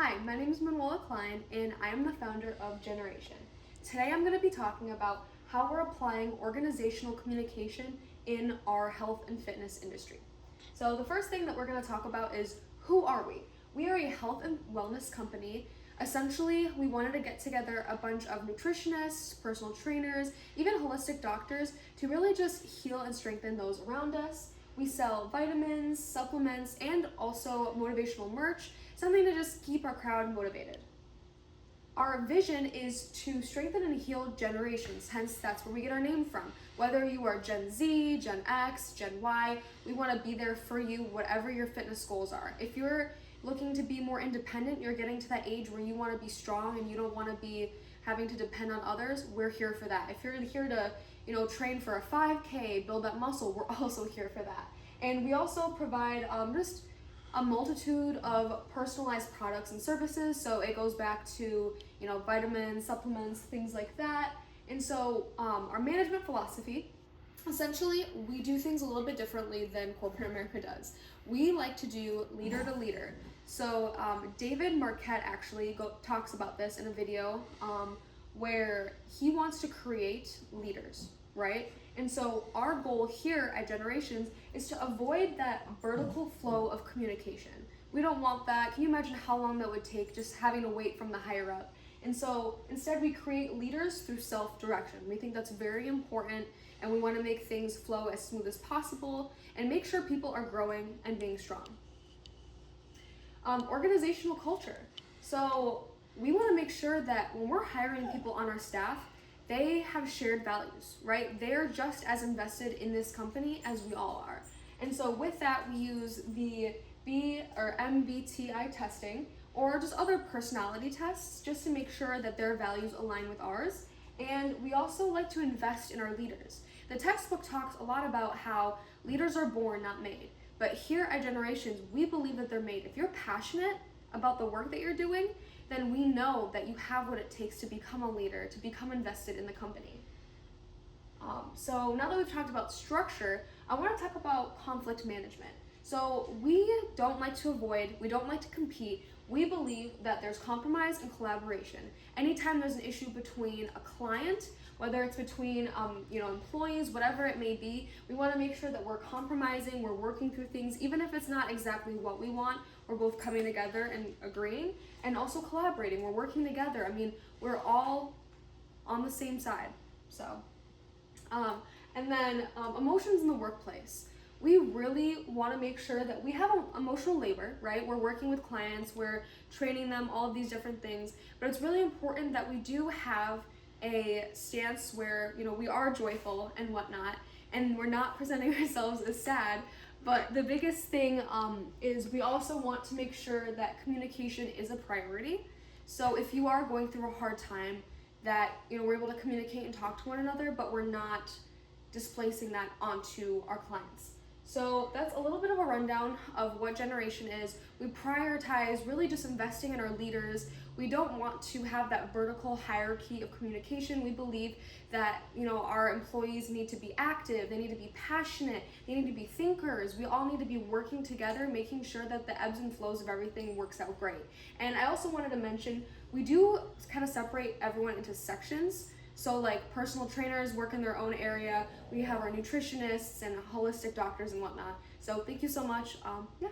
Hi, my name is Manuela Klein, and I am the founder of Generation. Today I'm going to be talking about how we're applying organizational communication in our health and fitness industry. So the first thing that we're going to talk about is, who are we? We are a health and wellness company. Essentially, we wanted to get together a bunch of nutritionists, personal trainers, even holistic doctors to really just heal and strengthen those around us. We sell vitamins, supplements, and also motivational merch, something to just keep our crowd motivated. Our vision is to strengthen and heal generations, hence that's where we get our name from. Whether you are Gen Z, Gen X, Gen Y, we want to be there for you, whatever your fitness goals are. If you're looking to be more independent, you're getting to that age where you want to be strong and you don't want to be having to depend on others, we're here for that. If you're here to, train for a 5K, build that muscle, we're also here for that. And we also provide just a multitude of personalized products and services. So it goes back to, vitamins, supplements, things like that. And so our management philosophy, essentially, we do things a little bit differently than corporate America does. We like to do leader to leader. So David Marquette actually talks about this in a video where he wants to create leaders, right? And so our goal here at Generations is to avoid that vertical flow of communication. We don't want that. Can you imagine how long that would take just having to wait from the higher up? And so instead we create leaders through self-direction. We think that's very important, and we want to make things flow as smooth as possible and make sure people are growing and being strong. Organizational culture. So we want to make sure that when we're hiring people on our staff, they have shared values, right? They're just as invested in this company as we all are. And so with that, we use the MBTI testing or just other personality tests just to make sure that their values align with ours. And we also like to invest in our leaders. The textbook talks a lot about how leaders are born, not made. But here at Generations, we believe that they're made. If you're passionate about the work that you're doing, then we know that you have what it takes to become a leader, to become invested in the company. So now that we've talked about structure, I want to talk about conflict management. So we don't like to avoid, we don't like to compete. We believe that there's compromise and collaboration. Anytime there's an issue between a client, whether it's between employees, whatever it may be, we want to make sure that we're compromising, we're working through things, even if it's not exactly what we want. We're both coming together and agreeing, and also collaborating. We're working together. I mean, we're all on the same side. So, and then emotions in the workplace. We really want to make sure that we have emotional labor, right? We're working with clients, we're training them, all of these different things. But it's really important that we do have a stance where, we are joyful and whatnot, and we're not presenting ourselves as sad. But the biggest thing is we also want to make sure that communication is a priority. So if you are going through a hard time, that we're able to communicate and talk to one another, but we're not displacing that onto our clients. So that's a little bit of a rundown of what Generation is. We prioritize really just investing in our leaders. We don't want to have that vertical hierarchy of communication. We believe that our employees need to be active, they need to be passionate, they need to be thinkers. We all need to be working together, making sure that the ebbs and flows of everything works out great. And I also wanted to mention, we do kind of separate everyone into sections. So like personal trainers work in their own area. We have our nutritionists and holistic doctors and whatnot. So thank you so much. Yeah.